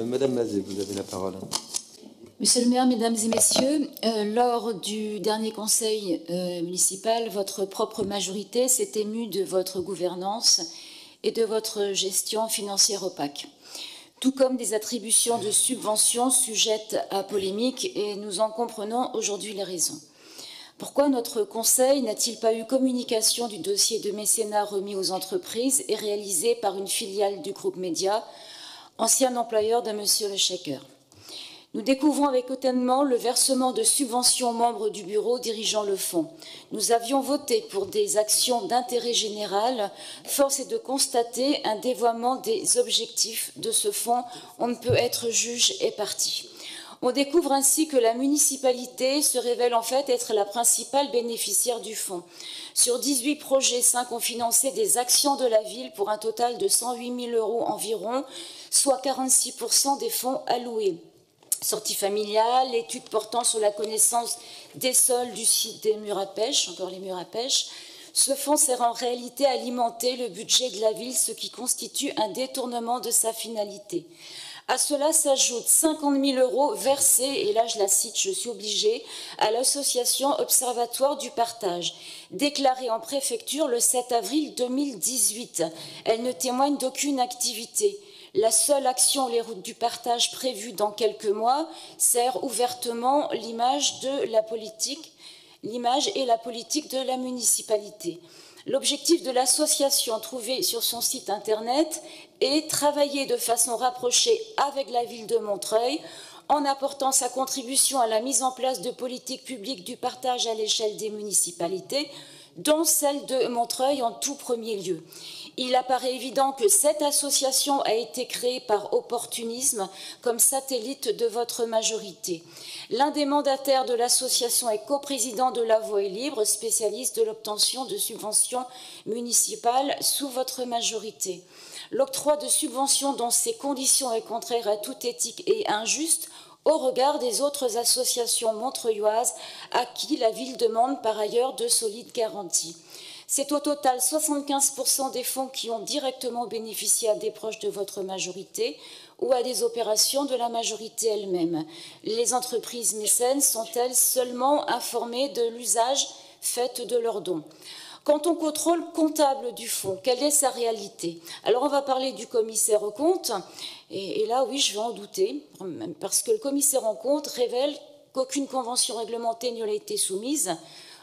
Madame Mazet, vous avez la parole. Monsieur le maire, mesdames et messieurs, lors du dernier conseil municipal, votre propre majorité s'est émue de votre gouvernance et de votre gestion financière opaque, tout comme des attributions de subventions sujettes à polémique, et nous en comprenons aujourd'hui les raisons. Pourquoi notre conseil n'a-t-il pas eu communication du dossier de mécénat remis aux entreprises et réalisé par une filiale du groupe Média, ancien employeur de monsieur Le Shaker? Nous découvrons avec étonnement le versement de subventions aux membres du bureau dirigeant le fonds. Nous avions voté pour des actions d'intérêt général. Force est de constater un dévoiement des objectifs de ce fonds. On ne peut être juge et partie. On découvre ainsi que la municipalité se révèle en fait être la principale bénéficiaire du fonds. Sur 18 projets, 5 ont financé des actions de la ville pour un total de 108 000 € environ, soit 46% des fonds alloués. Sortie familiale, études portant sur la connaissance des sols du site des murs à pêche, encore les murs à pêche. Ce fonds sert en réalité à alimenter le budget de la ville, ce qui constitue un détournement de sa finalité. À cela s'ajoutent 50 000 € versés, et là je la cite, je suis obligée, à l'association Observatoire du Partage, déclarée en préfecture le 7 avril 2018. Elle ne témoigne d'aucune activité. La seule action, les routes du partage prévues dans quelques mois, sert ouvertement l'image et la politique de la municipalité. L'objectif de l'association trouvé sur son site internet est travailler de façon rapprochée avec la ville de Montreuil en apportant sa contribution à la mise en place de politiques publiques du partage à l'échelle des municipalités, dont celle de Montreuil en tout premier lieu. Il apparaît évident que cette association a été créée par opportunisme comme satellite de votre majorité. L'un des mandataires de l'association est coprésident de La Voie est libre, spécialiste de l'obtention de subventions municipales sous votre majorité. L'octroi de subventions dans ces conditions est contraire à toute éthique et injuste au regard des autres associations montreuilloises à qui la ville demande par ailleurs de solides garanties. C'est au total 75% des fonds qui ont directement bénéficié à des proches de votre majorité ou à des opérations de la majorité elle-même. Les entreprises mécènes sont-elles seulement informées de l'usage fait de leurs dons? Quant au contrôle comptable du fonds, quelle est sa réalité? Alors on va parler du commissaire aux comptes, et là oui je vais en douter, parce que le commissaire aux comptes révèle qu'aucune convention réglementée ne lui a été soumise.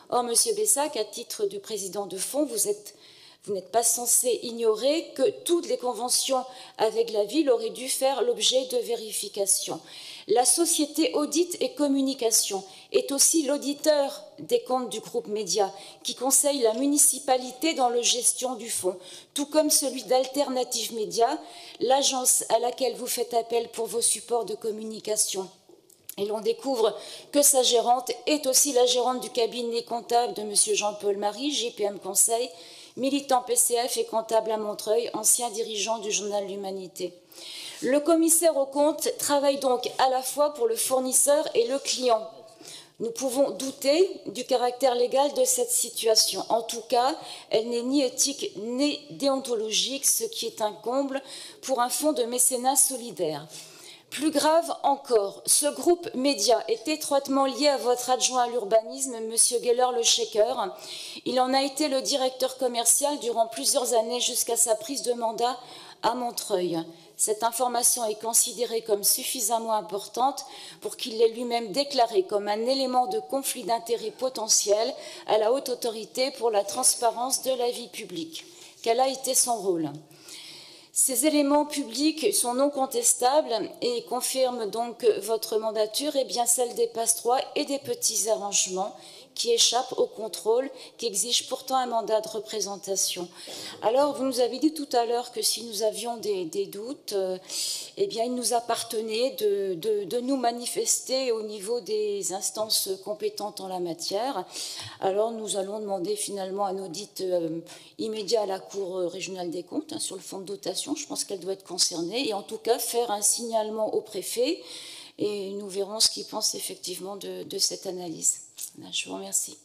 Or, M. Bessac, à titre de président de fonds, vous n'êtes pas censé ignorer que toutes les conventions avec la ville auraient dû faire l'objet de vérification. La société Audit et Communication est aussi l'auditeur des comptes du groupe Média, qui conseille la municipalité dans la gestion du fonds, tout comme celui d'Alternative Média, l'agence à laquelle vous faites appel pour vos supports de communication. Et l'on découvre que sa gérante est aussi la gérante du cabinet comptable de M. Jean-Paul Marie, JPM Conseil, militant PCF et comptable à Montreuil, ancien dirigeant du journal L'Humanité. Le commissaire aux comptes travaille donc à la fois pour le fournisseur et le client. Nous pouvons douter du caractère légal de cette situation. En tout cas, elle n'est ni éthique ni déontologique, ce qui est un comble pour un fonds de mécénat solidaire. Plus grave encore, ce groupe Média est étroitement lié à votre adjoint à l'urbanisme, M. Geller Le Shaker. Il en a été le directeur commercial durant plusieurs années jusqu'à sa prise de mandat à Montreuil. Cette information est considérée comme suffisamment importante pour qu'il l'ait lui-même déclaré comme un élément de conflit d'intérêts potentiel à la haute autorité pour la transparence de la vie publique. Quel a été son rôle ? Ces éléments publics sont non contestables et confirment donc votre mandature est bien celle des passe-droits et des petits arrangements qui échappent au contrôle, qui exigent pourtant un mandat de représentation. Alors, vous nous avez dit tout à l'heure que si nous avions des doutes, eh bien, il nous appartenait de nous manifester au niveau des instances compétentes en la matière. Alors, nous allons demander finalement un audit immédiat à la Cour régionale des comptes sur le fonds de dotation. Je pense qu'elle doit être concernée et en tout cas faire un signalement au préfet et nous verrons ce qu'il pense effectivement de cette analyse. Je vous remercie.